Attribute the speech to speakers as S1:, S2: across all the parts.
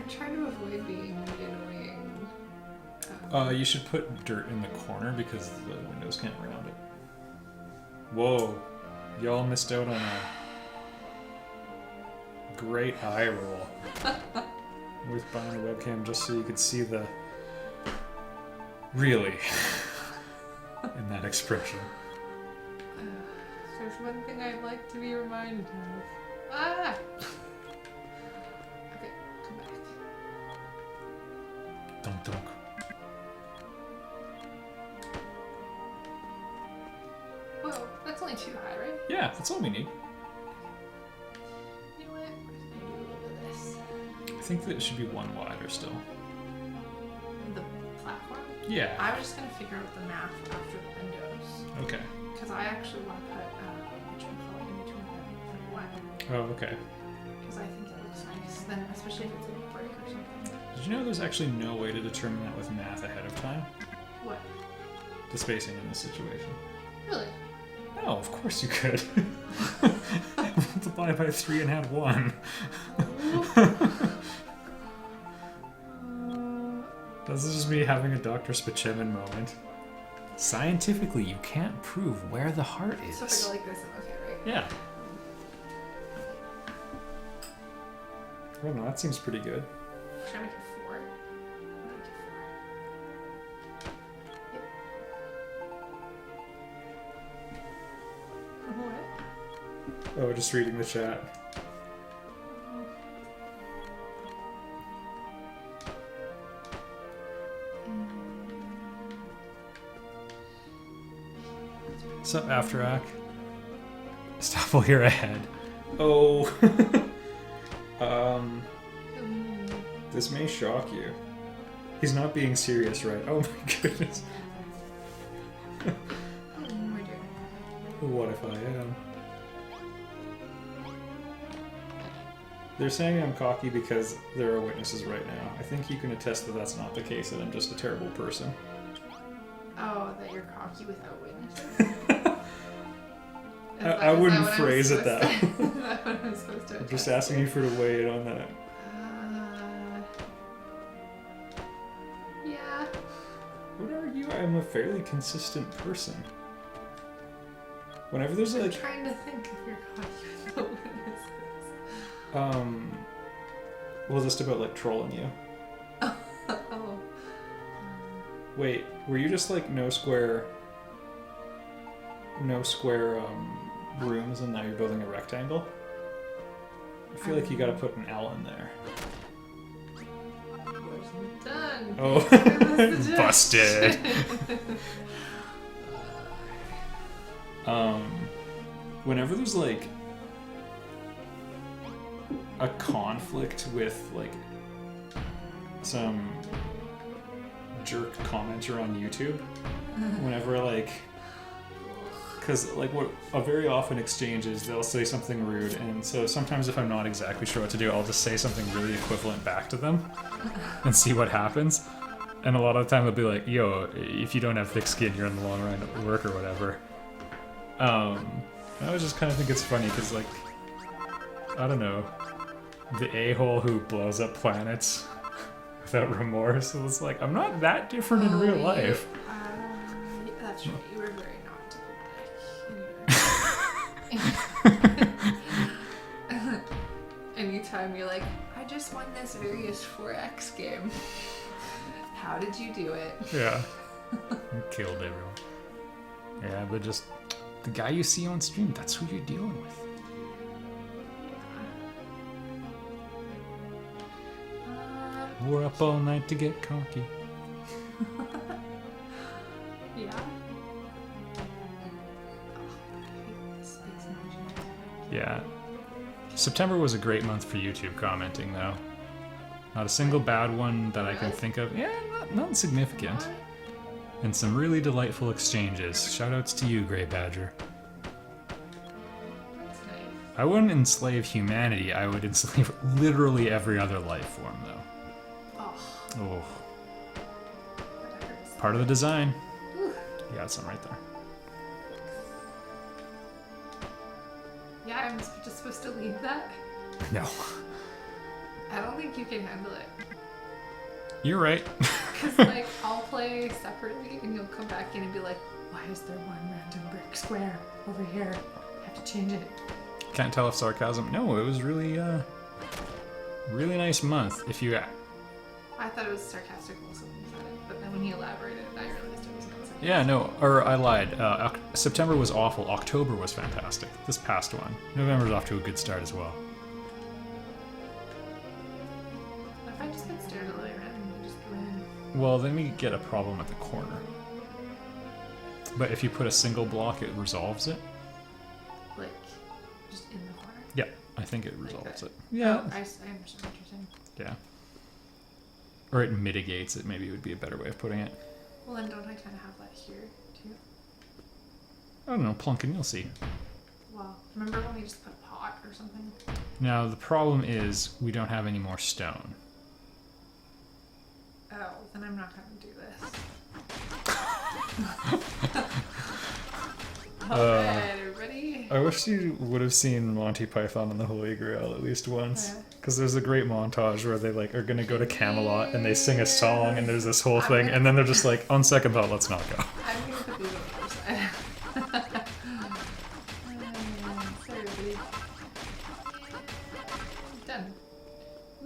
S1: trying to avoid being annoying.
S2: You should put dirt in the corner because the windows can't round it. Whoa. Y'all missed out on a great eye roll. Worth buying a webcam just so you could see the... Really? In that expression.
S1: There's one thing I'd like to be reminded of. Ah! Okay, come back.
S2: Dunk dunk.
S1: Whoa, that's only too high, right?
S2: Yeah, that's all we need.
S1: You know what? We're just gonna do a little bit of this.
S2: I think that it should be one wider still.
S1: The platform?
S2: Yeah.
S1: I was just gonna figure out the math after the windows.
S2: Okay.
S1: Because I actually want to put what you call it in between them for one.
S2: Oh, okay.
S1: Because I think it looks nice. Then, especially if it's a break or something.
S2: Did you know there's actually no way to determine that with math ahead of time?
S1: What?
S2: The spacing in this situation.
S1: Really?
S2: No, of course you could. Multiply by 3 and add 1. This is just me having a Dr. Spachemin moment. Scientifically, you can't prove where the heart is.
S1: So if I go like this, I'm okay, right?
S2: Yeah. I don't know, that seems pretty good.
S1: Should I make it 4? Make it 4. Yep. What?
S2: Oh, just reading the chat. What's up, Afterak? Stop while you're ahead. Oh. This may shock you. He's not being serious, right? Oh my goodness. What if I am? They're saying I'm cocky because there are witnesses right now. I think you can attest that that's not the case, that I'm just a terrible person.
S1: Oh, that you're cocky without witnesses?
S2: I wouldn't phrase it that way.
S1: Is that what I'm supposed to
S2: I'm just asking you for to weigh in on that.
S1: Yeah.
S2: Would argue I'm a fairly consistent person. Whenever there's
S1: I'm
S2: like...
S1: trying to think if you're cocky without witnesses.
S2: Well, just about like trolling you.
S1: Oh.
S2: Wait, were you just like no square rooms and now you're building a rectangle? I feel like you gotta put an L in there.
S1: Wasn't done.
S2: Oh, busted. Whenever there's like a conflict with like some jerk commenter on YouTube, whenever like, because like what a very often exchange is, they'll say something rude, and so sometimes if I'm not exactly sure what to do, I'll just say something really equivalent back to them and see what happens. And a lot of the time they'll be like, yo, if you don't have thick skin, you're in the long run at work or whatever. I always just kind of think it's funny because, like, I don't know, the a-hole who blows up planets without remorse. So it's like, I'm not that different in real life.
S1: That's right. You were very not diplomatic. Anytime you're like, I just won this various 4X game. How did you do it?
S2: Yeah. You killed everyone. Yeah, but just the guy you see on stream, that's who you're dealing with. We're up all night to get cocky.
S1: Yeah.
S2: Yeah. September was a great month for YouTube commenting, though. Not a single bad one that I can think of. Yeah, not insignificant. And some really delightful exchanges. Shoutouts to you, Grey Badger.
S1: That's nice.
S2: I wouldn't enslave humanity. I would enslave literally every other life form, though. Oh. Part of the design.
S1: Ooh.
S2: You got some right there.
S1: Yeah, I'm just supposed to leave that?
S2: No.
S1: I don't think you can handle it.
S2: You're right.
S1: Because, like, I'll play separately and you'll come back in and be like, why is there one random brick square over here? I have to change it.
S2: Can't tell if sarcasm. No, it was really, really nice month. If you...
S1: I thought it was sarcastic also when you said it, but then when he elaborated, I realized it was not sarcastic.
S2: Yeah, no, or I lied. September was awful. October was fantastic. This past one. November's off to a good start as well.
S1: What if I just get stared at later and just go in?
S2: Well, then we get a problem at the corner. But if you put a single block, it resolves it.
S1: Like, just in the corner?
S2: Yeah, I think it resolves
S1: that.
S2: it. Yeah.
S1: Oh, I understand what you're saying.
S2: Yeah. Or it mitigates it, maybe would be a better way of putting it.
S1: Well, then don't I kind of have that here, too?
S2: I don't know, Plunkin, you'll see.
S1: Well, remember when we just put a pot or something?
S2: Now, the problem is we don't have any more stone.
S1: Oh, then I'm not going to do this. Alright, everybody.
S2: I wish you would have seen Monty Python and the Holy Grail at least once. Because there's a great montage where they like are going to go to Camelot and they sing a song and there's this whole thing and then they're just like, on second thought, let's not go.
S1: I'm going to put these on the other side. Sorry, everybody. Done.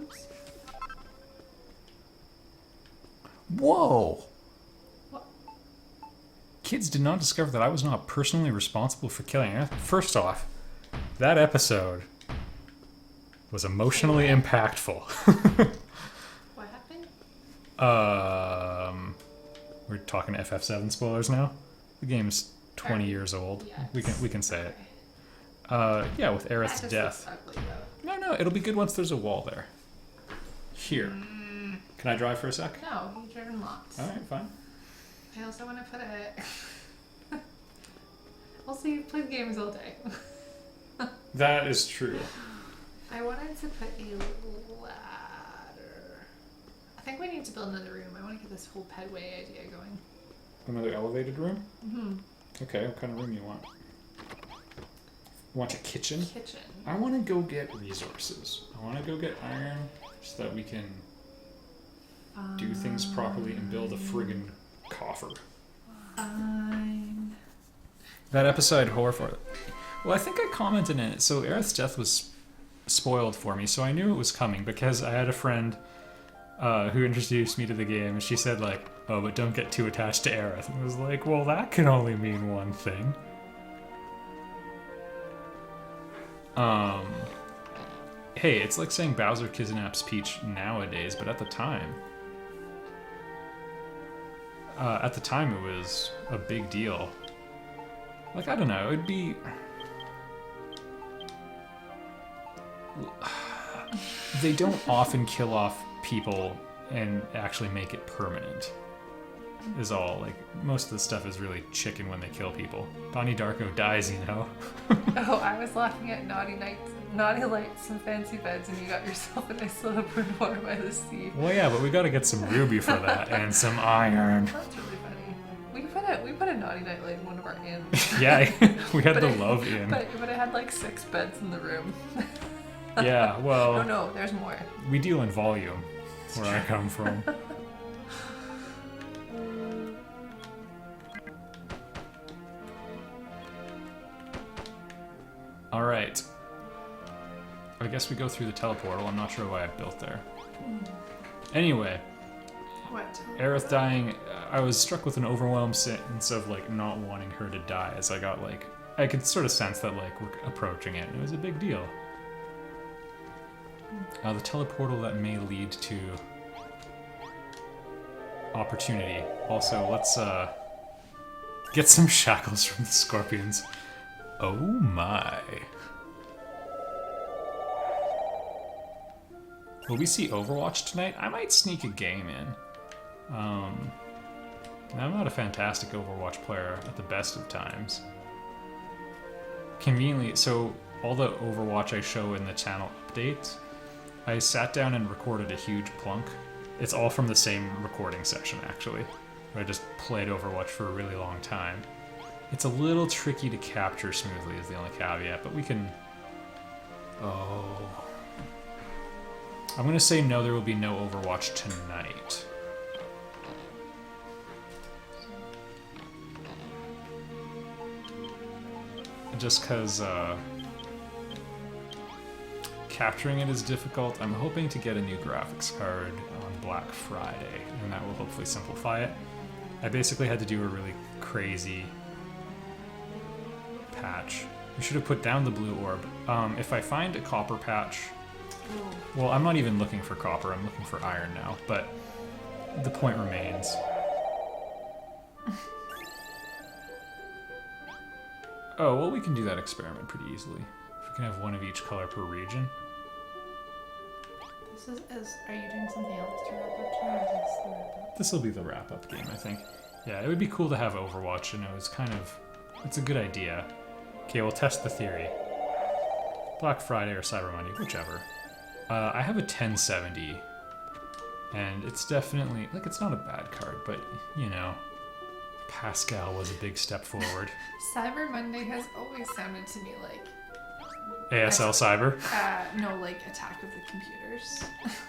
S1: Oops.
S2: Whoa!
S1: What?
S2: Kids did not discover that I was not personally responsible for killing her. First off, that episode was emotionally impactful.
S1: What happened?
S2: We're talking FF7 spoilers now. The game's 20 years old.
S1: Yes.
S2: We can say it. Yeah, with Aerith's
S1: That just
S2: death.
S1: looks ugly, though.
S2: No, it'll be good once there's a wall there. Here. Can I drive for a sec?
S1: No, you've driven lots.
S2: Alright, fine.
S1: I also want to put it. Also, you've played games all day.
S2: That is true.
S1: I wanted to put a ladder. I think we need to build another room. I want to get this whole pedway idea going.
S2: Another elevated room?
S1: Mm-hmm.
S2: Okay, what kind of room you want? You want a kitchen?
S1: Kitchen.
S2: I want to go get resources. I want to go get iron so that we can do things properly and build a friggin' coffer.
S1: Fine.
S2: That episode, Horror for it. Well, I think I commented in it. So Aerith's death was spoiled for me, so I knew it was coming because I had a friend who introduced me to the game, and she said like, "Oh, but don't get too attached to Aerith." And I was like, "Well, that can only mean one thing." Hey, it's like saying Bowser kidnaps Peach nowadays, but at the time, it was a big deal. Like, I don't know, it'd be... They don't often kill off people and actually make it permanent, is all. Like, most of the stuff is really chicken when they kill people. Donnie Darko dies, you know?
S1: Oh, I was laughing at Naughty Lights and Fancy Beds, and you got yourself a nice little boudoir by the sea.
S2: Well, yeah, but we gotta get some ruby for that, and some iron.
S1: That's really funny. We put a Naughty Night Light in one of our inns.
S2: Yeah, we had the love in.
S1: But it had like 6 beds in the room.
S2: Yeah, well...
S1: Oh no, there's more.
S2: We deal in volume, where I come from. Alright. I guess we go through the teleportal. I'm not sure why I built there. Anyway,
S1: What?
S2: Aerith dying, I was struck with an overwhelmed sense of like not wanting her to die, as I got like... I could sort of sense that like we're approaching it, and it was a big deal. The teleportal that may lead to opportunity. Also, let's get some shackles from the scorpions. Oh my. Will we see Overwatch tonight? I might sneak a game in. I'm not a fantastic Overwatch player at the best of times. Conveniently, so all the Overwatch I show in the channel updates, I sat down and recorded a huge plunk. It's all from the same recording session, actually, where I just played Overwatch for a really long time. It's a little tricky to capture smoothly is the only caveat, but we can... Oh... I'm gonna say no, there will be no Overwatch tonight. Just because capturing it is difficult. I'm hoping to get a new graphics card on Black Friday, and that will hopefully simplify it. I basically had to do a really crazy patch. We should have put down the blue orb. If I find a copper patch, well, I'm not even looking for copper, I'm looking for iron now, but the point remains. Oh, well, we can do that experiment pretty easily. If we can have one of each color per region.
S1: Are you doing something else to wrap up tonight, or is this the wrap up?
S2: This will be the wrap-up game, I think. Yeah, it would be cool to have Overwatch, and it's a good idea. Okay, we'll test the theory. Black Friday or Cyber Monday, whichever. I have a 1070, and it's definitely, like, it's not a bad card, but, you know, Pascal was a big step forward.
S1: Cyber Monday has always sounded to me like...
S2: ASL Cyber?
S1: No, like Attack of the Computers.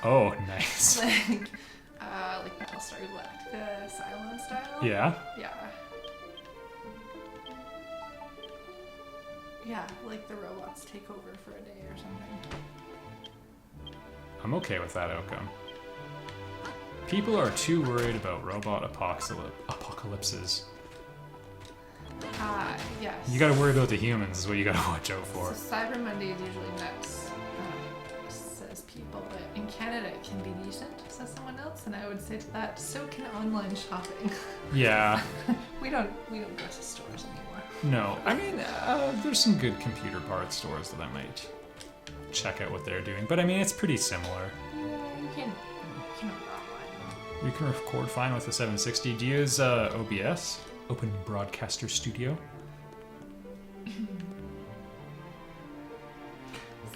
S2: Oh, nice.
S1: like Battlestar Galactica, Cylon style.
S2: Yeah?
S1: Yeah. Yeah, like the robots take over for a day or something.
S2: I'm okay with that outcome. People are too worried about robot apocalypses.
S1: Yes.
S2: You gotta worry about the humans is what you gotta watch out for.
S1: So Cyber Monday is usually nuts, says people, but in Canada it can be decent, says someone else, and I would say to that, so can online shopping.
S2: Yeah.
S1: we don't go to stores anymore.
S2: No, I mean, there's some good computer parts stores that I might check out what they're doing, but I mean, it's pretty similar.
S1: Yeah, you can order online.
S2: You can record fine with a 760. Do you use OBS? Open Broadcaster Studio?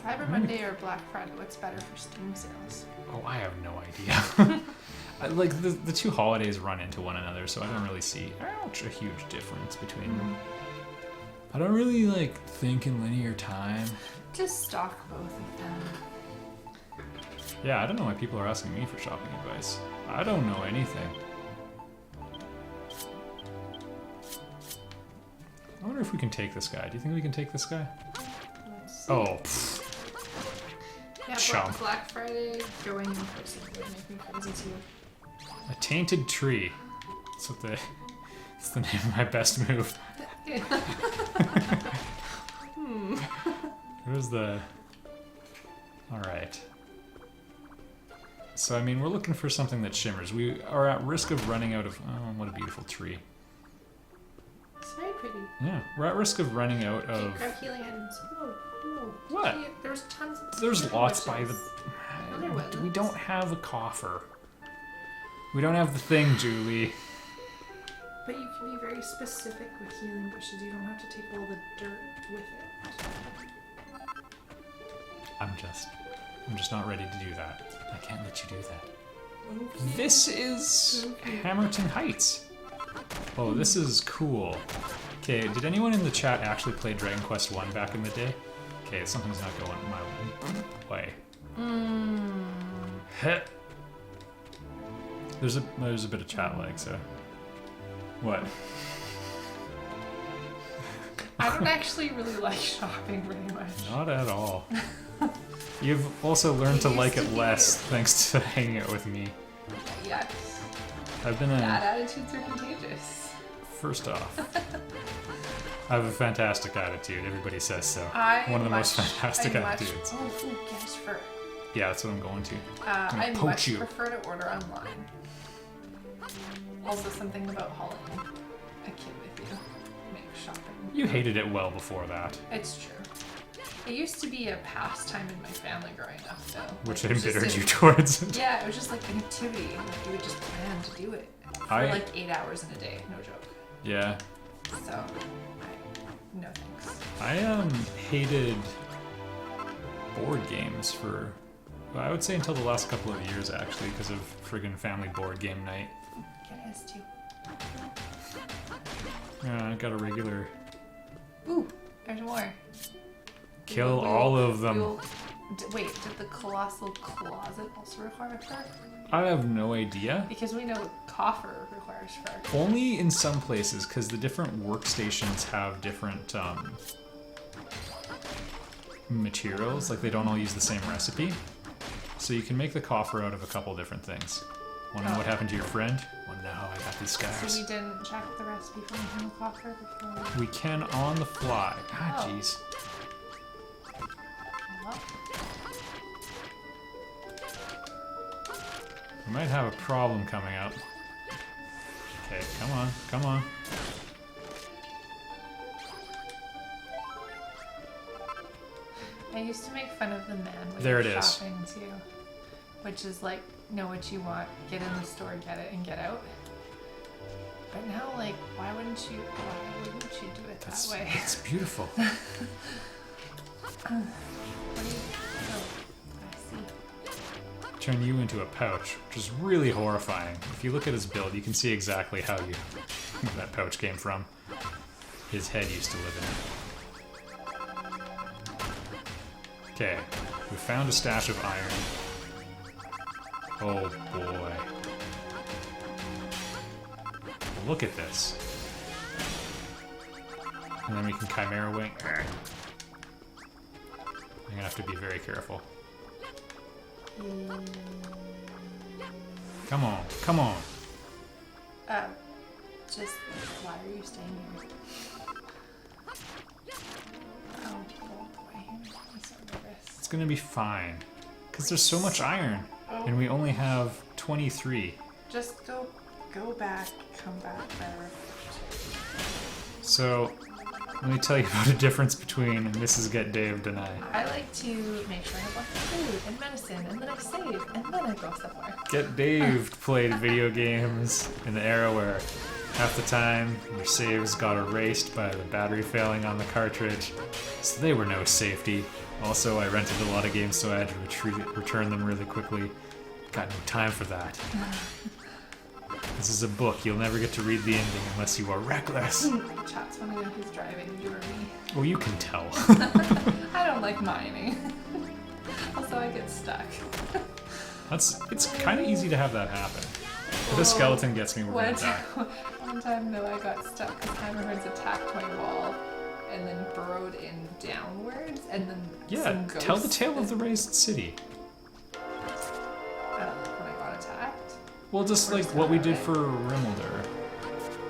S1: Cyber Monday or Black Friday, what's better for Steam sales?
S2: Oh, I have no idea. Like, the two holidays run into one another, so I don't really see a huge difference between them. I don't really, like, think in linear time.
S1: Just stock both of them.
S2: Yeah, I don't know why people are asking me for shopping advice. I don't know anything. I wonder if we can take this guy. Do you think we can take this guy?
S1: Let's see.
S2: Oh,
S1: yeah,
S2: chump.
S1: Black Friday going in person would make me crazy too.
S2: A tainted tree. It's the name of my best move. Where's the... Alright. So, I mean, we're looking for something that shimmers. We are at risk of running out of... Oh, what a beautiful tree.
S1: It's very pretty.
S2: Yeah, we're at risk of running out of...
S1: Grab healing items. Whoa.
S2: What?
S1: There's tons of...
S2: There's lots by
S1: bushes.
S2: the...
S1: Other ones.
S2: We don't have a coffer. We don't have the thing, Julie.
S1: But you can be very specific with healing bushes. You don't have to take all the dirt with it.
S2: I'm just not ready to do that. I can't let you do that.
S1: Okay.
S2: This is Hammerton Heights. Oh, this is cool. Okay, did anyone in the chat actually play Dragon Quest 1 back in the day? Okay, something's not going my way. Heh. There's a bit of chat lag, so... What?
S1: I don't actually really like shopping very much.
S2: Not at all. You've also learned to like it less thanks to hanging out with me.
S1: Yes.
S2: I've been
S1: Bad attitudes are contagious.
S2: First off, I have a fantastic attitude. Everybody says so. One of the most fantastic attitudes.
S1: Oh, food, guess for.
S2: Yeah, that's what I'm going to.
S1: I
S2: poach
S1: much
S2: you.
S1: prefer to order online. Also, something about hauling a kid with you makes shopping.
S2: You hated it well before that.
S1: It's true. It used to be a pastime in my family growing up, though.
S2: Which
S1: Like, it was just
S2: embittered you towards it.
S1: Yeah, it was just like an activity. Like you would just plan to do it for like 8 hours in a day. No joke.
S2: Yeah.
S1: So, no thanks.
S2: I hated board games for, well, I would say until the last couple of years actually, because of friggin' family board game night.
S1: Get his too.
S2: I got a regular.
S1: Ooh, there's more.
S2: Kill all of them.
S1: Wait, did the colossal closet also require fur?
S2: I have no idea.
S1: Because we know coffer requires fur.
S2: Only in some places, because the different workstations have different materials. Like, they don't all use the same recipe. So you can make the coffer out of a couple different things. Want to know what happened to your friend? Well, no, I got these scars.
S1: So we didn't check the recipe for making the coffer before
S2: We can on the fly. Ah, jeez.
S1: Well,
S2: We might have a problem coming up. Okay, come on, come on.
S1: I used to make fun of the man when
S2: There
S1: you're
S2: it is.
S1: shopping too. Which is like, know what you want, get in the store, get it, and get out. But now, like, why wouldn't you do it that way?
S2: It's beautiful.
S1: What do you, oh, I see.
S2: Turn you into a pouch, which is really horrifying. If you look at his build, you can see exactly how that pouch came from. His head used to live in it. Okay, we found a stash of iron. Oh boy. Look at this. And then we can Chimera Wing. I'm gonna have to be very careful. Come on, come on.
S1: Just, why are you staying here? Oh, boy, I'm so nervous.
S2: It's gonna be fine. Because there's so much iron. And we only have 23.
S1: Just go back, come back there.
S2: So, let me tell you about a difference between Mrs. Get Daved and I.
S1: I like to make sure I have lots of food and medicine, and then I save, and then I go somewhere.
S2: Get Daved played video games in the era where half the time your saves got erased by the battery failing on the cartridge, so they were no safety. Also, I rented a lot of games, so I had to return them really quickly. Got no time for that. This is a book. You'll never get to read the ending unless you are reckless.
S1: Chat's want to know who's driving, you or me.
S2: Well, you can tell.
S1: I don't like mining. Also, I get stuck.
S2: It's kind of easy to have that happen. If a skeleton gets me, we're gonna die.
S1: One time, though, I got stuck because Hammerheads attacked my wall and then burrowed in downwards, and then some ghosts.
S2: Tell the tale of the raised city.
S1: When I got attacked.
S2: Well, just like what we did for Rimmelder.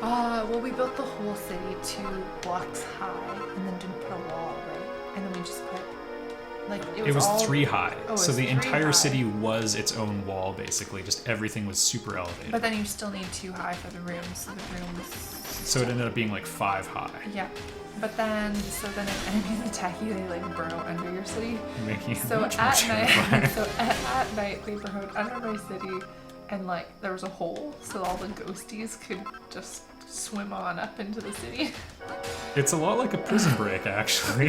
S1: Well, we built the whole city 2 blocks high, and then didn't put a wall, right? And then we just put, like,
S2: It was 3 high,
S1: Oh, it
S2: so
S1: was
S2: the
S1: 3
S2: entire
S1: high.
S2: city was its own wall, basically. Just everything was super elevated.
S1: But then you still need 2 high for the rooms, so the rooms.
S2: So it ended up being like 5 high,
S1: Yeah. But then, so then if enemies attack you, they like burrow under your city.
S2: making it
S1: So
S2: much
S1: at
S2: more
S1: night,
S2: terrifying.
S1: so at night they burrowed under my city, and like there was a hole, so all the ghosties could just swim on up into the city.
S2: It's a lot like a prison break, actually.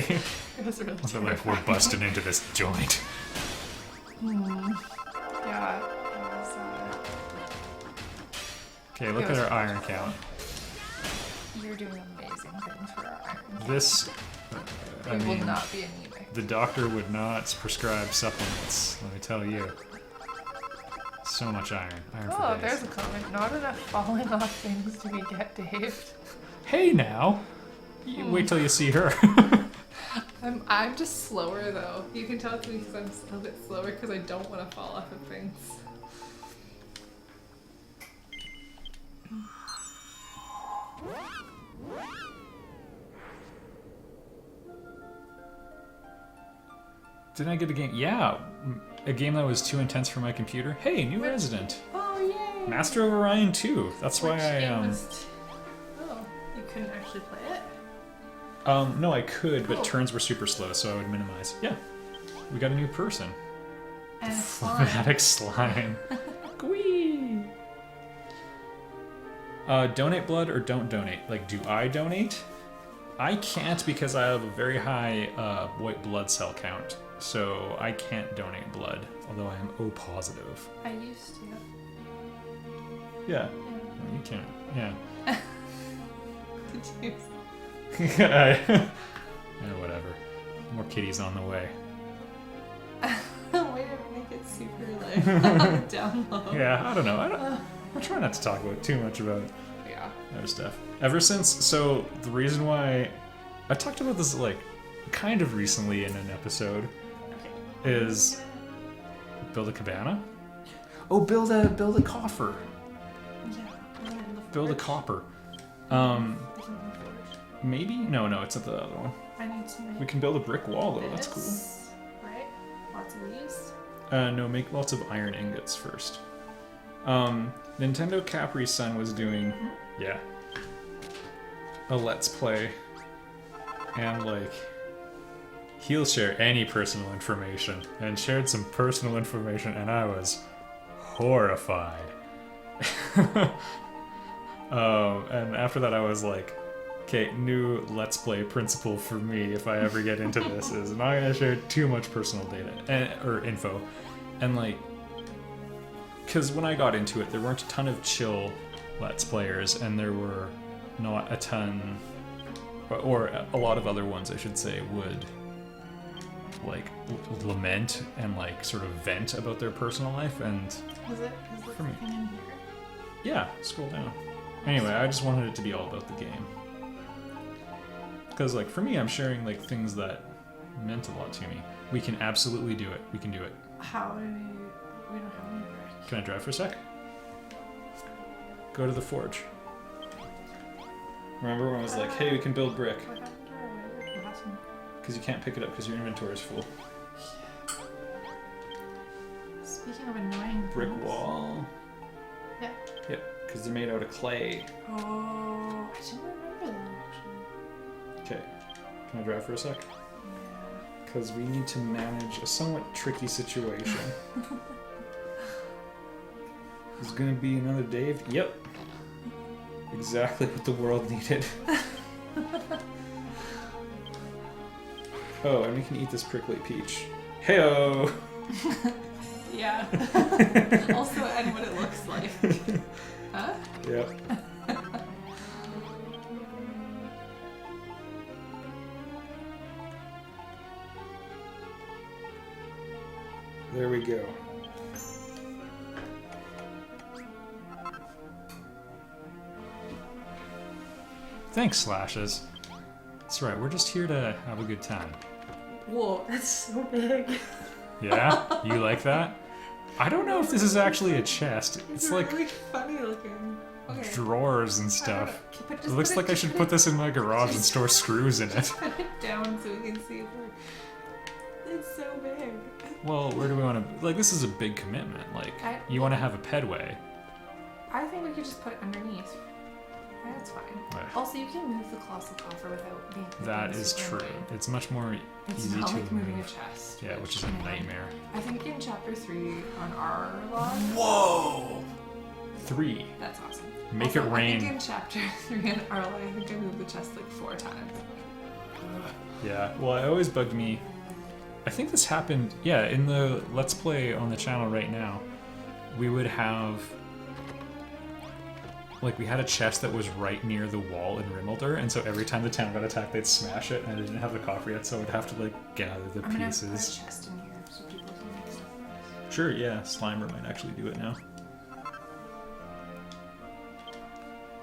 S1: It was really
S2: So like, we're
S1: terrifying.
S2: busting into this joint.
S1: Yeah, it was.
S2: Okay, look at our iron count.
S1: You're doing amazing things for our iron.
S2: This, I
S1: We will
S2: mean,
S1: not be anemic.
S2: the doctor would not prescribe supplements, let me tell you. So much iron. Iron for
S1: Oh,
S2: days.
S1: there's a comment. Not enough falling off things to be get Dave.
S2: Hey now! You wait till you see her.
S1: I'm just slower though. You can tell it's me because I'm a little bit slower because I don't want to fall off of things.
S2: Didn't I get a game? Yeah, a game that was too intense for my computer. Hey, new resident.
S1: Oh yay!
S2: Master of Orion 2. That's why
S1: Which
S2: I
S1: game was Oh, you couldn't actually play it?
S2: no, I could, but
S1: Cool.
S2: turns were super slow, so I would minimize. Yeah, we got a new person.
S1: And it's fun.
S2: Phlegmatic slime. Gwee. Donate blood or don't donate? Like, do I donate? I can't because I have a very high white blood cell count, so I can't donate blood, although I am O positive.
S1: I used to.
S2: Yeah.
S1: Yeah.
S2: No, you can't. Yeah.
S1: Did you?
S2: Yeah, whatever. More kitties on the way.
S1: super like down low.
S2: Yeah, I don't know. I try not to talk about too much about
S1: Yeah.
S2: other stuff. Ever since, so the reason why I talked about this like kind of recently in an episode is build a cabana. Oh, build a coffer.
S1: Yeah.
S2: Build a copper. Maybe? No, it's not the other one.
S1: I need to make
S2: We can build a brick wall though. That's cool.
S1: this, right? Lots of these.
S2: No, make lots of iron ingots first. Nintendo Capri Sun was doing, yeah, a let's play, and like, he'll share any personal information, and shared some personal information, and I was horrified. And after that I was like, okay, new let's play principle for me if I ever get into this is I'm not gonna share too much personal data or info, and like, because when I got into it, there weren't a ton of chill let's players, and there were not a ton, or a lot of other ones, I should say, would like lament and like sort of vent about their personal life. And
S1: Is it
S2: For me.
S1: thing in here?
S2: yeah, scroll down. Anyway, I just wanted it to be all about the game. Because, like, for me, I'm sharing, like, things that meant a lot to me. We can absolutely do it. We can do it.
S1: How do we don't have any brick.
S2: Can I drive for a sec? Go to the forge. Remember when I was like, hey, we can build brick?
S1: What happened to our way? What happened?
S2: Because you can't pick it up because your inventory is full.
S1: Speaking of annoying
S2: Brick
S1: things.
S2: wall.
S1: Yeah.
S2: Yep, because they're made out of clay.
S1: Oh, I didn't remember that actually.
S2: Okay. Can I drive for a sec?
S1: Yeah.
S2: Because we need to manage a somewhat tricky situation. There's gonna be another Dave. Yep. Exactly what the world needed. Oh, and we can eat this prickly peach. Heyo!
S1: Yeah. Also, and what it looks like. Huh?
S2: Yep. There we go. Thanks, Slashes. That's right, we're just here to have a good time.
S1: Whoa, that's so big.
S2: Yeah? You like that? I don't know if this is actually a chest. It's like
S1: really funny looking. Okay.
S2: drawers and stuff.
S1: But
S2: It
S1: just
S2: looks like I should put this in my garage and store screws in it.
S1: Put it down so we can see if it's so big.
S2: Well, where do we want to... Like, this is a big commitment. Like, you want to have a pedway.
S1: I think we could just put it underneath. That's fine.
S2: Right.
S1: Also, you can move the colossal coffer without being.
S2: That is true. It's much more
S1: It's
S2: easy
S1: not
S2: to
S1: like moving a
S2: move.
S1: chest.
S2: Yeah, which is a nightmare.
S1: I think in chapter 3 on our log.
S2: Whoa! 3.
S1: That's awesome.
S2: Make
S1: Also,
S2: it
S1: I think
S2: rain.
S1: in chapter 3 on our log, I think I moved the chest like 4 times.
S2: Yeah, well, it always bugged me. I think this happened, yeah, in the Let's Play on the channel right now. We would have... Like, we had a chest that was right near the wall in Rimmelder, and so every time the town got attacked, they'd smash it, and I didn't have the coffer yet, so I'd have to, like, gather the
S1: I'm gonna
S2: pieces.
S1: put a chest in here so people can make stuff for us.
S2: Sure, yeah, Slimer might actually do it now.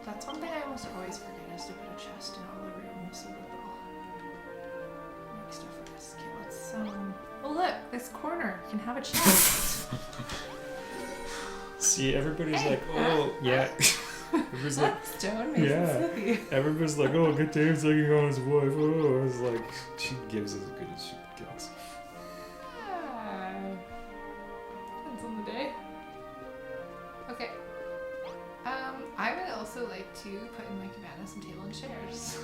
S1: That's one thing I almost always forget is to put a chest in all the rooms so that they'll make stuff for us. Okay, let's oh look, this corner can have a chest.
S2: See, everybody's
S1: Hey,
S2: like, oh, yeah. Everybody's like,
S1: That stone makes
S2: yeah.
S1: it slippy.
S2: everybody's like, oh, good Dave's looking on his wife. Oh, I was like, she gives as good as she gets.
S1: Ah, depends on the day. Okay. I would also like to put in my cabana some table and chairs.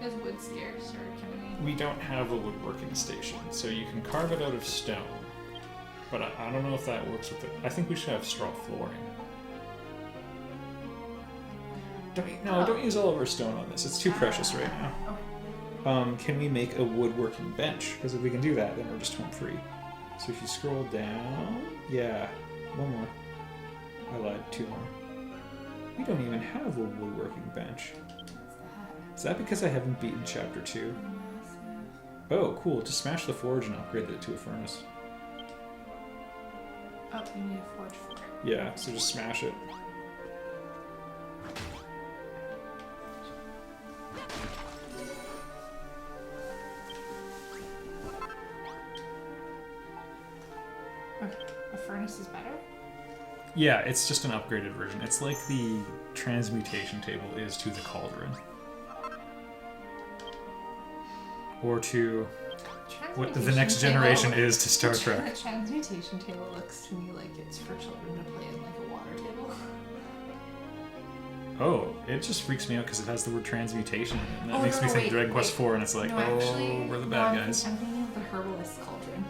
S1: Is wood scarce or can
S2: We don't have a woodworking station, so you can carve it out of stone. But I don't know if that works with it. I think we should have straw flooring. Don't use all of our stone on this. It's too precious right now.
S1: Okay.
S2: Can we make a woodworking bench? Because if we can do that, then we're just home free. So if you scroll down, yeah, one more. I lied, 2 more. We don't even have a woodworking bench. Is that because I haven't beaten chapter 2? Oh, cool. Just smash the forge and upgrade it to a furnace.
S1: Oh, you need a forge for it.
S2: Yeah, so just smash it.
S1: A furnace is better?
S2: Yeah, it's just an upgraded version. It's like the transmutation table is to the cauldron. Or to what the next generation is to Star Trek.
S1: The transmutation table looks to me like it's for children to play in, like a water table.
S2: Oh, it just freaks me out because it has the word transmutation in it. And that makes me think
S1: wait,
S2: Dragon Quest IV, and it's like,
S1: no,
S2: oh,
S1: actually,
S2: we're the bad
S1: I'm
S2: guys.
S1: thinking of the herbalist cauldron.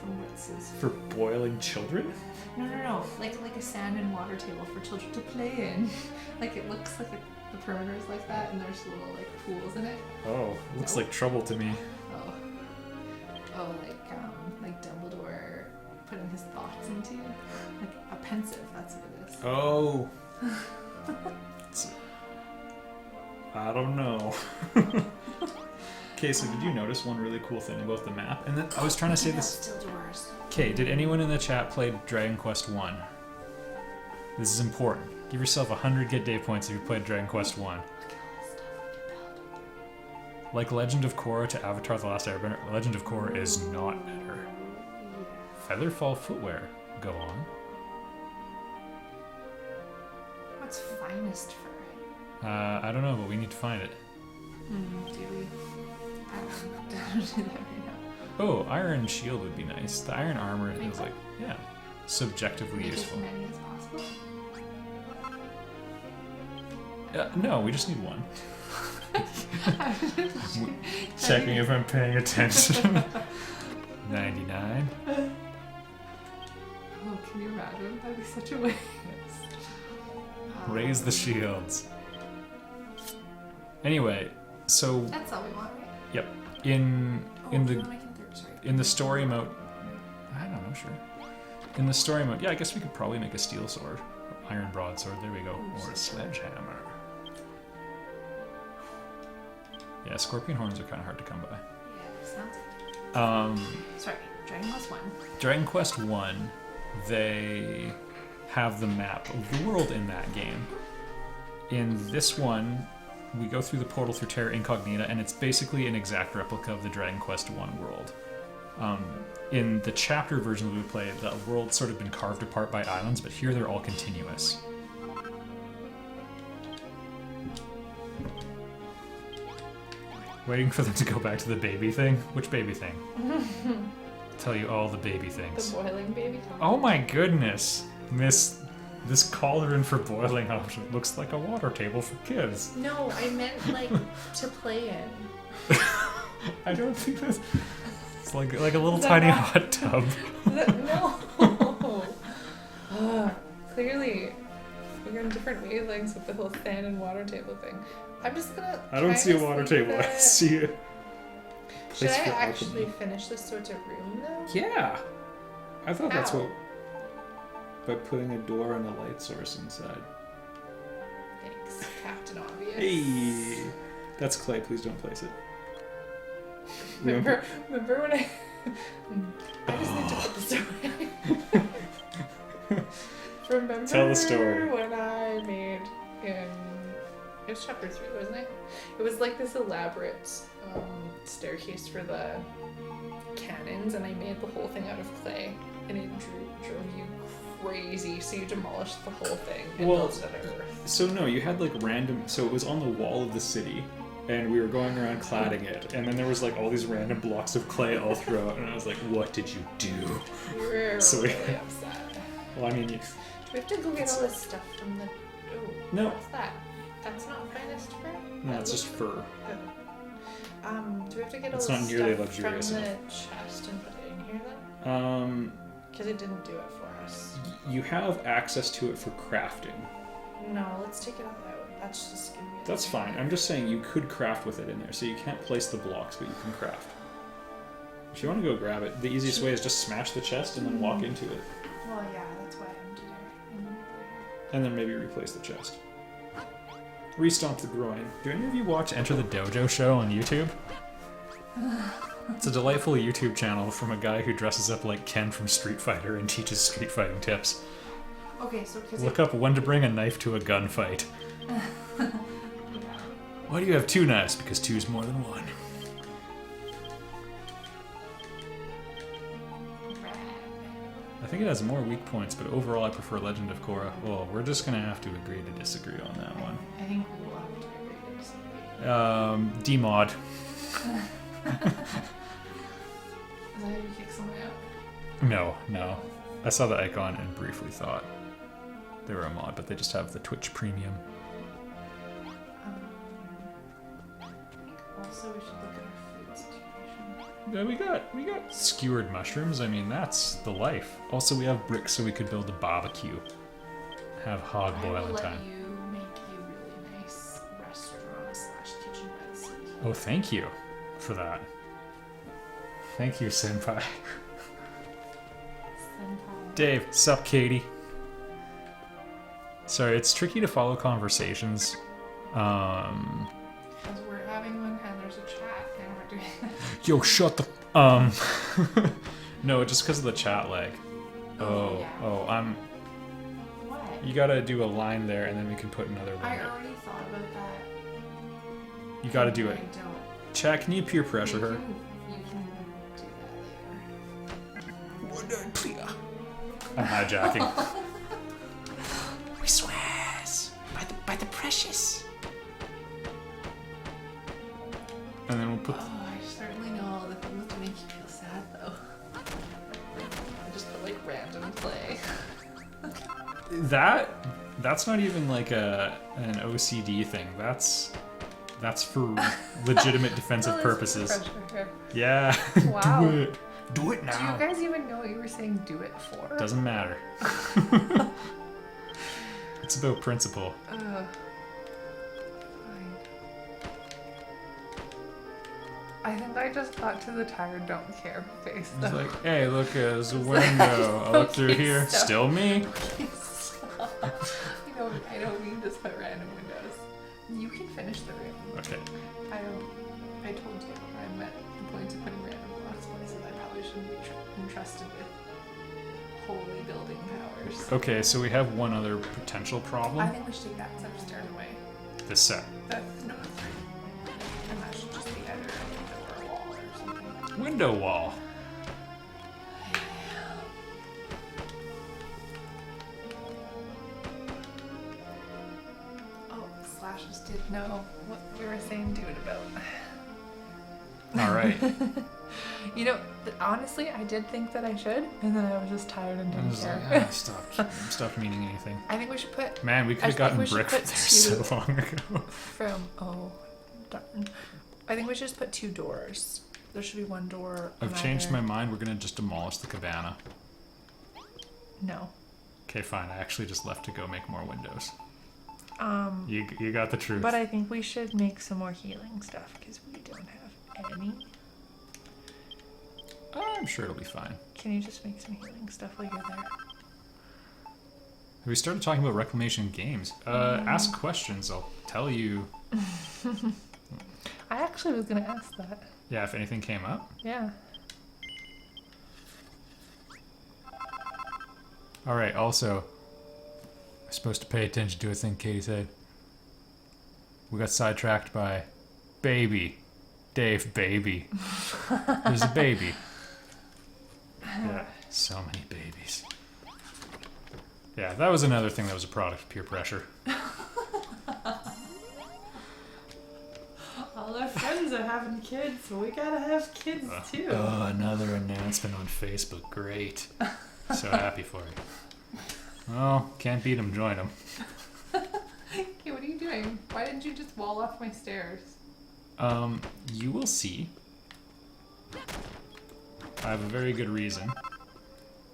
S1: From Witz's.
S2: For boiling children?
S1: No. Like a sand and water table for children to play in. Like it looks like the perimeter is like that, and there's little like pools in it.
S2: Oh, looks like trouble to me.
S1: Oh, like Dumbledore putting his thoughts into, like a pensive. That's what it is.
S2: Oh. I don't know. Okay, so did you notice one really cool thing about the map? And then I was trying to say this.
S1: Still doors.
S2: Okay, did anyone in the chat play Dragon Quest 1? This is important. Give yourself 100 Get Day points if you played Dragon Quest 1. Like Legend of Korra to Avatar The Last Airbender, Legend of Korra is not better. Featherfall footwear. Go on.
S1: What's finest fur?
S2: I don't know, but we need to find it.
S1: Do we? I don't do that right now.
S2: Oh, iron shield would be nice. The iron armor
S1: Think
S2: is
S1: so?
S2: like, yeah, subjectively
S1: Make
S2: useful.
S1: as many as possible.
S2: No, we just need one. Checking if I'm paying attention. 99.
S1: Oh, can you imagine? That'd be such a waste.
S2: Raise the shields. Anyway, so
S1: That's all we want, right?
S2: yep. In the
S1: Sorry.
S2: in the story mode, I don't know, sure. In the story mode, yeah, I guess we could probably make a steel sword, or iron broadsword. There we go, or a sledgehammer. Yeah, scorpion horns are kind of hard to come by.
S1: Yeah, sounds good. Sorry, Dragon Quest 1.
S2: Dragon Quest 1, they have the map of the world in that game. In this one, we go through the portal through Terra Incognita, and it's basically an exact replica of the Dragon Quest 1 world. In the chapter version that we play, the world's sort of been carved apart by islands, but here they're all continuous. Waiting for them to go back to the baby thing? Which baby thing? Tell you all the baby things.
S1: The boiling baby top.
S2: Oh my goodness! This cauldron for boiling option looks like a water table for kids.
S1: No, I meant like to play in.
S2: I don't think that's... It's like a little
S1: that
S2: tiny
S1: not-
S2: hot tub.
S1: No. Clearly, we're on different wavelengths with the whole fan and water table thing. I'm just gonna.
S2: I don't see a water table. I see a
S1: Should
S2: place
S1: I
S2: for
S1: actually
S2: alchemy.
S1: finish this sort of room though?
S2: Yeah! I thought that's
S1: How?
S2: what... By putting a door and a light source inside.
S1: Thanks, Captain Obvious.
S2: Hey! That's clay, please don't place it. We don't
S1: Remember when I... I just need to put this away. Remember
S2: Tell the story.
S1: when I made in... It was chapter 3, wasn't it? It was like this elaborate staircase for the cannons, and I made the whole thing out of clay, and it drove you crazy, so you demolished the whole thing and built it out of earth.
S2: So no, you had like random... So it was on the wall of the city, and we were going around cladding it, and then there was like all these random blocks of clay all throughout, and I was like, what did you do?
S1: We were
S2: So we-
S1: really upset.
S2: Well, I mean,
S1: Do we have to go get all this stuff from the... Oh,
S2: No.
S1: what's that? That's not finest fur?
S2: no,
S1: That
S2: it's just
S1: looks-
S2: fur.
S1: Do we have to get all
S2: It's
S1: this
S2: not nearly
S1: stuff
S2: luxurious
S1: from
S2: enough.
S1: the chest and put it in here then? Because it didn't do it for us.
S2: You have access to it for crafting.
S1: No, let's take it all out. That's just gonna be...
S2: That's fine. I'm just saying you could craft with it in there, so you can't place the blocks, but you can craft. If you want to go grab it, the easiest way is just smash the chest and then walk into it.
S1: Well, yeah, that's why I'm doing it.
S2: And then maybe replace the chest. Restomp the groin. Do any of you watch Enter the Dojo show on YouTube? It's a delightful YouTube channel from a guy who dresses up like Ken from Street Fighter and teaches street fighting tips.
S1: Okay, so because
S2: Look up when to bring a knife to a gunfight. Why do you have 2 knives? Because 2 is more than 1. I think it has more weak points, but overall I prefer Legend of Korra. Well, we're just gonna have to agree to disagree on that one.
S1: I think we will have to agree to disagree.
S2: Demod.
S1: Is that how you kick someone out?
S2: No. I saw the icon and briefly thought they were a mod, but they just have the Twitch Premium.
S1: I think also we should look at our food situation.
S2: Yeah, we got skewered mushrooms. I mean, that's the life. Also, we have bricks, so we could build a barbecue. Have hog
S1: I will
S2: boiling
S1: let
S2: time.
S1: you make a really nice restaurant/kitchen by the sea.
S2: Oh, thank you for that. Thank you, senpai.
S1: Senpai.
S2: Dave, sup, Katie? Sorry, it's tricky to follow conversations.
S1: Because we're having one and there's a chat and we're doing
S2: Yo, shut the. No, just because of the chat lag.
S1: Yeah.
S2: I'm.
S1: What?
S2: You gotta do a line there, and then we can put another
S1: I
S2: window.
S1: already thought about that.
S2: You gotta do
S1: I
S2: it.
S1: don't.
S2: Chat, can you peer pressure her?
S1: You can do that later.
S2: I'm hijacking.
S3: We swears by the precious.
S2: And then we'll put.
S1: Oh, I certainly know all the things to make you feel sad, though. I just put like random play.
S2: That's not even like an OCD thing. That's for legitimate defensive purposes. Yeah.
S1: Wow.
S2: Do it. Do it
S1: Do
S2: now.
S1: you guys even know what you were saying do it for?
S2: Doesn't matter. It's about principle.
S1: Fine. I think I just got to the tired don't care face.
S2: It's
S1: though.
S2: like, hey, look, there's a window. I look through
S1: Okay,
S2: here.
S1: stop.
S2: Still me.
S1: I don't mean to put random windows. You can finish the room.
S2: Okay.
S1: I told you I meant the point of putting random blocks places. I probably shouldn't be entrusted with holy building powers.
S2: Okay, so we have one other potential
S1: I
S2: problem.
S1: think we should take that upstairs away.
S2: This set.
S1: No, that's right. And that should just be either a window or a wall or something.
S2: Window wall.
S1: Oh, Slash just did know what we were saying do it about.
S2: All right.
S1: You know, honestly, I did think that I should, and then I was just tired and
S2: I
S1: didn't
S2: was
S1: care.
S2: like, stopped meaning anything.
S1: I think we should put
S2: Man, we could
S1: I
S2: have
S1: think
S2: gotten
S1: we should
S2: brick from
S1: put
S2: there so
S1: two-
S2: long ago.
S1: darn. I think we should just put 2 doors. There should be 1 door. on
S2: I've changed
S1: either-
S2: my mind. We're gonna just demolish the cabana.
S1: No.
S2: Okay, fine. I actually just left to go make more windows.
S1: Um,
S2: You got the truth.
S1: but I think we should make some more healing stuff because we don't have any.
S2: I'm sure it'll be fine.
S1: Can you just make some healing stuff while you're there?
S2: Have we started talking about reclamation games? Ask questions. I'll tell you.
S1: I actually was gonna ask that.
S2: Yeah, if anything came up.
S1: Yeah.
S2: All right. Also, I'm supposed to pay attention to a thing Katie said. We got sidetracked by baby. Dave, baby. There's a baby. Yeah, so many babies. Yeah, that was another thing that was a product of peer pressure.
S1: All our friends are having kids, so we gotta have kids too.
S2: Oh, another announcement on Facebook. Great. So happy for you. Well, can't beat them, join them.
S1: Hey, what are you doing? Why didn't you just wall off my stairs?
S2: You will see. I have a very good reason.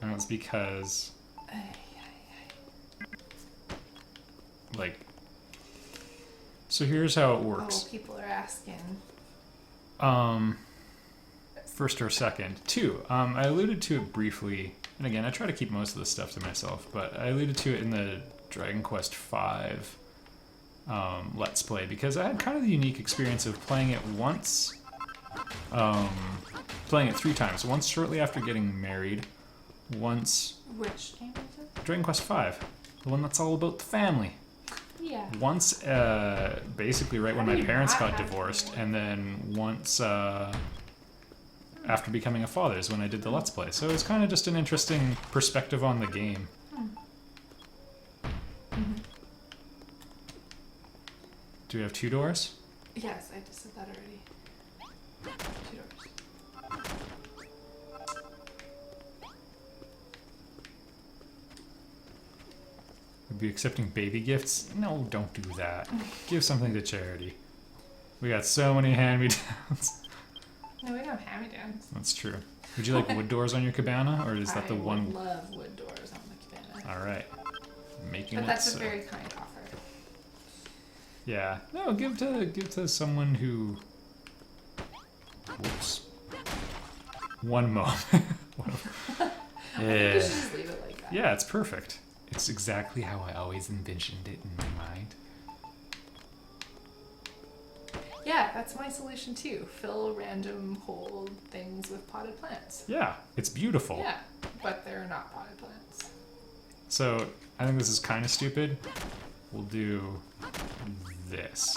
S2: And it's because, like, so here's how it works.
S1: Oh, people are asking.
S2: First or second. 2. I alluded to it briefly, and again, I try to keep most of the stuff to myself, but I alluded to it in the Dragon Quest V Let's Play, because I had kind of the unique experience of playing it once, playing it 3 times. Once shortly after getting married, once
S1: Which game is it?
S2: Dragon Quest V, the one that's all about the family.
S1: Yeah.
S2: Once, basically right when
S1: How do
S2: my
S1: you
S2: parents
S1: not
S2: got
S1: have
S2: divorced,
S1: family?
S2: and then once after becoming a father is when I did the Let's Play. So it was kind of just an interesting perspective on the game. Do we have 2 doors?
S1: Yes, I just said that already. 2 doors.
S2: Would be accepting baby gifts? No, don't do that. Give something to charity. We got so many hand-me-downs.
S1: No, we don't have hand-me-downs.
S2: That's true. Would you like wood doors on your cabana, or is that the one?
S1: I would love wood doors on the cabana.
S2: All right, making
S1: But
S2: it
S1: that's
S2: so.
S1: a very kind offer.
S2: Yeah. No, give to someone who. Whoops. One moment.
S1: I think we should just leave it like that.
S2: Yeah, it's perfect. It's exactly how I always envisioned it in my mind.
S1: Yeah, that's my solution too. Fill random whole things with potted plants.
S2: Yeah, it's beautiful.
S1: Yeah, but they're not potted plants.
S2: So I think this is kind of stupid. We'll do this.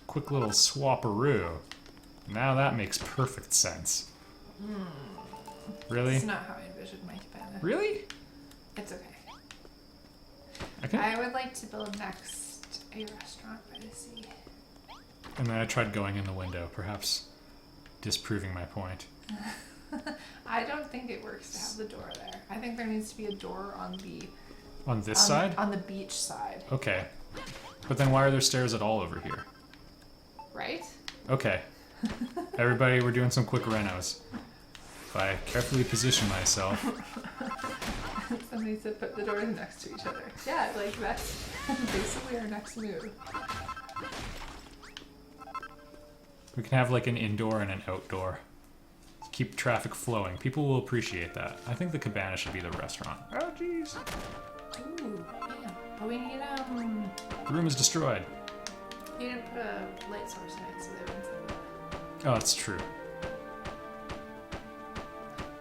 S2: Quick little swaparoo. Now that makes perfect sense. Really?
S1: It's not how I envisioned my cabana.
S2: Really?
S1: It's okay.
S2: Okay.
S1: I would like to build next a restaurant by the sea.
S2: And then I tried going in the window, perhaps disproving my point.
S1: I don't think it works to have the door there. I think there needs to be a door on the
S2: On this side?
S1: on the beach side,
S2: Okay. But then why are there stairs at all over here?
S1: right?
S2: Okay. Everybody, we're doing some quick renos. If I carefully position myself.
S1: Somebody said put the doors next to each other. Yeah, like that's basically our next move.
S2: We can have like an indoor and an outdoor. Keep traffic flowing. People will appreciate that. I think the cabana should be the restaurant. Oh, jeez.
S1: Ooh, yeah. But we need
S2: The room is destroyed.
S1: you need to put a light source in it so they wouldn't see that.
S2: Oh, it's true.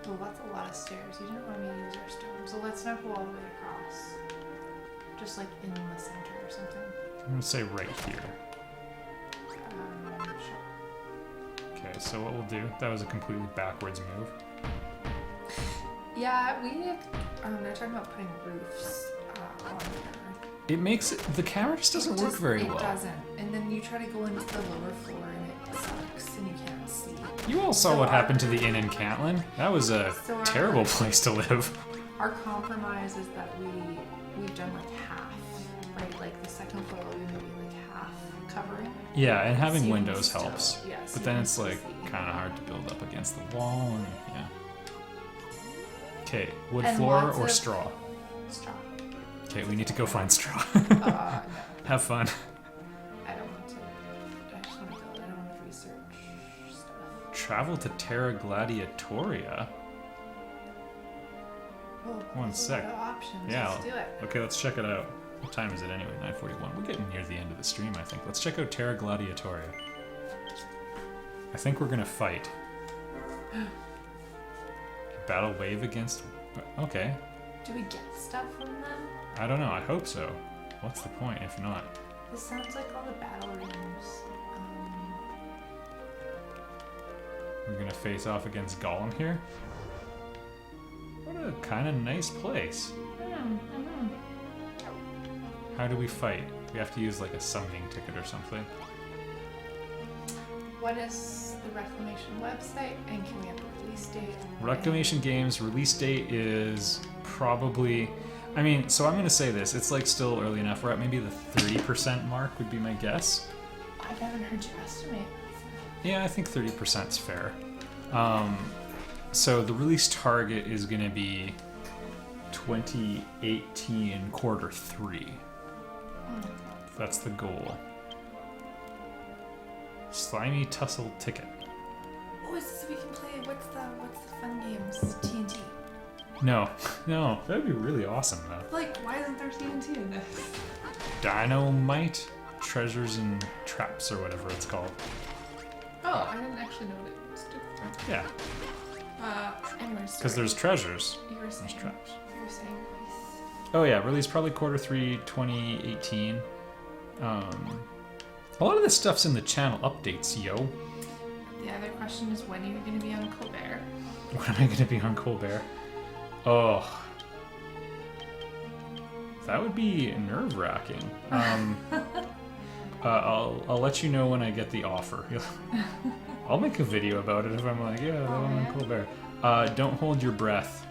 S1: Well, that's a lot of stairs. You didn't want me to use our stone, so let's not go all the way across. Just like in the center or something.
S2: I'm gonna say right here.
S1: Sure.
S2: Okay, so what we'll do, that was a completely backwards move.
S1: Yeah, they're talking about putting roofs on there.
S2: It makes it, the camera just doesn't work very well.
S1: It doesn't. And then you try to go into the lower floor and it sucks and you can't see.
S2: You all saw
S1: So
S2: what
S1: our-
S2: happened to the inn in Cantlin. That was a
S1: So our-
S2: terrible place to live.
S1: Our compromise is that we've done like half, right? Like the second floor will be maybe like half covering.
S2: Yeah, and having
S1: So you can
S2: windows
S1: still-
S2: helps.
S1: yeah, so
S2: But
S1: you
S2: then
S1: can
S2: it's
S1: still
S2: like
S1: see.
S2: kind of hard to build up against the wall and yeah. Okay, wood
S1: And
S2: floor
S1: lots
S2: or
S1: of-
S2: straw?
S1: Straw.
S2: Okay, we need to go find straw.
S1: No,
S2: Have fun.
S1: I don't want to. I just want to build. I don't want to research stuff.
S2: Travel to Terra Gladiatoria.
S1: Oh,
S2: One
S1: there's a
S2: sec.
S1: lot of options.
S2: Yeah.
S1: Let's do it.
S2: Okay, let's check it out. What time is it anyway? 9:41. We're getting near the end of the stream, I think. Let's check out Terra Gladiatoria. I think we're gonna fight. Battle wave against. Okay.
S1: Do we get stuff from them?
S2: I don't know. I hope so. What's the point if not?
S1: This sounds like all the battle rooms.
S2: We're gonna face off against Gollum here. What a kind of nice place. How do we fight? We have to use like a summoning ticket or something.
S1: What is the Reclamation website, and can we have a release date?
S2: Reclamation Games release date is probably. I mean, so I'm gonna say this. It's like still early enough. We're at maybe the 30% mark would be my guess.
S1: I haven't heard you estimate.
S2: Yeah, I think 30% is fair. So the release target is gonna be 2018 Q3. That's the goal. Slimy Tussle Ticket.
S1: Oh, is this we can play? What's the fun games? TNT.
S2: No, no, that'd be really awesome though.
S1: Like, why isn't there TNT in this?
S2: Dynamite, Treasures and Traps, or whatever it's called.
S1: Oh, I didn't actually know what it was.
S2: Yeah.
S1: Anyways.
S2: Because there's treasures.
S1: You were
S2: There's
S1: saying.
S2: traps.
S1: You were saying.
S2: Oh yeah, released probably Q3 2018. A lot of this stuff's in the channel updates, yo.
S1: The other question is when are you going to be on Colbert?
S2: When am I going to be on Colbert? Oh. That would be nerve-wracking. I'll let you know when I get the offer. I'll make a video about it if I'm like, yeah, I'm on Colbert. Don't hold your breath.